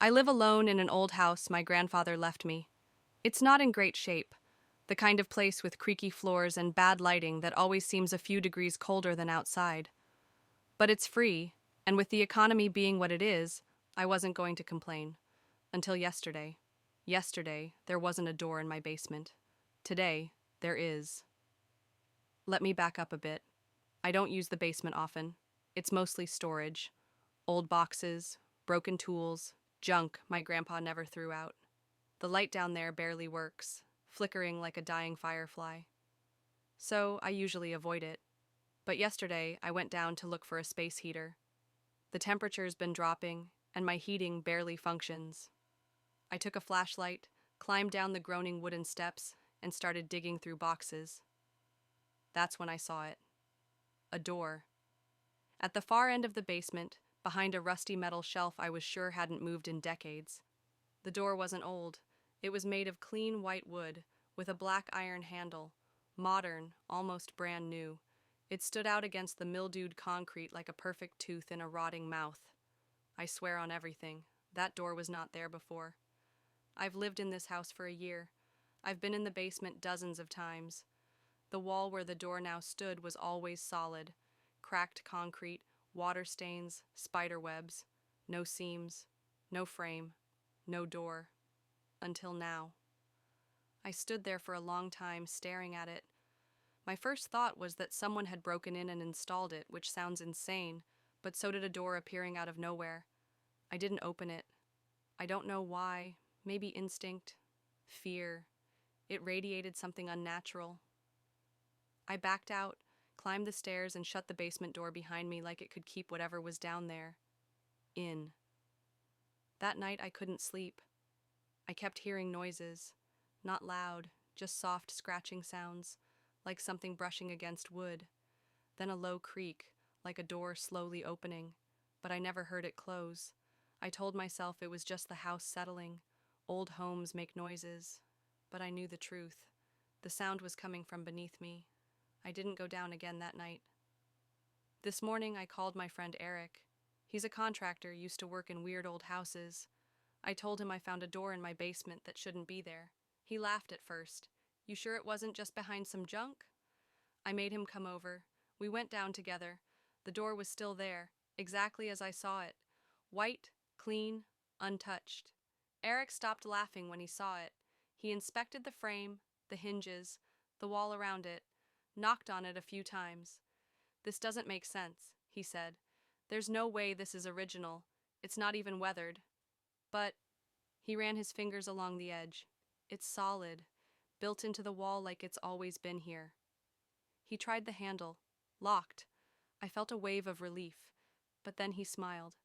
I live alone in an old house my grandfather left me. It's not in great shape, the kind of place with creaky floors and bad lighting that always seems a few degrees colder than outside. But it's free, and with the economy being what it is, I wasn't going to complain. Until yesterday. Yesterday, there wasn't a door in my basement. Today, there is. Let me back up a bit. I don't use the basement often. It's mostly storage. Old boxes, broken tools, junk my grandpa never threw out. The light down there barely works, flickering like a dying firefly. So I usually avoid it. But yesterday, I went down to look for a space heater. The temperature's been dropping, and my heating barely functions. I took a flashlight, climbed down the groaning wooden steps, and started digging through boxes. That's when I saw it. A door. At the far end of the basement, behind a rusty metal shelf I was sure hadn't moved in decades. The door wasn't old. It was made of clean white wood, with a black iron handle, modern, almost brand new. It stood out against the mildewed concrete like a perfect tooth in a rotting mouth. I swear on everything, that door was not there before. I've lived in this house for a year. I've been in the basement dozens of times. The wall where the door now stood was always solid. Cracked concrete, water stains, spider webs. No seams, no frame, no door. Until now. I stood there for a long time, staring at it. My first thought was that someone had broken in and installed it, which sounds insane, but so did a door appearing out of nowhere. I didn't open it. I don't know why. Maybe instinct. Fear. It radiated something unnatural. I backed out, climbed the stairs, and shut the basement door behind me like it could keep whatever was down there in. That night I couldn't sleep. I kept hearing noises. Not loud, just soft scratching sounds, like something brushing against wood. Then a low creak, like a door slowly opening, but I never heard it close. I told myself it was just the house settling. Old homes make noises. But I knew the truth. The sound was coming from beneath me. I didn't go down again that night. This morning I called my friend Eric. He's a contractor, used to work in weird old houses. I told him I found a door in my basement that shouldn't be there. He laughed at first. You sure it wasn't just behind some junk? I made him come over. We went down together. The door was still there, exactly as I saw it. White, clean, untouched. Eric stopped laughing when he saw it. He inspected the frame, the hinges, the wall around it, knocked on it a few times. This doesn't make sense, he said. There's no way this is original. It's not even weathered. But he ran his fingers along the edge. It's solid, built into the wall like it's always been here. He tried the handle, locked. I felt a wave of relief, but then he smiled.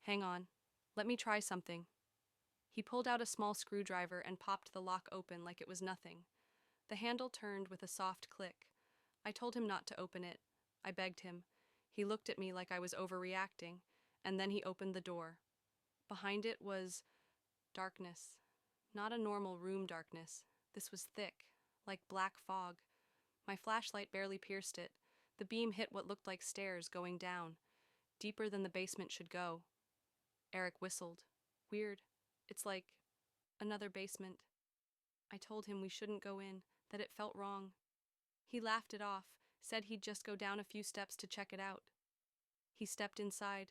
Hang on, let me try something. He pulled out a small screwdriver and popped the lock open like it was nothing. The handle turned with a soft click. I told him not to open it. I begged him. He looked at me like I was overreacting, and then he opened the door. Behind it was darkness. Not a normal room darkness. This was thick, like black fog. My flashlight barely pierced it. The beam hit what looked like stairs going down, deeper than the basement should go. Eric whistled. Weird. It's like another basement. I told him we shouldn't go in, that it felt wrong. He laughed it off, said he'd just go down a few steps to check it out. He stepped inside.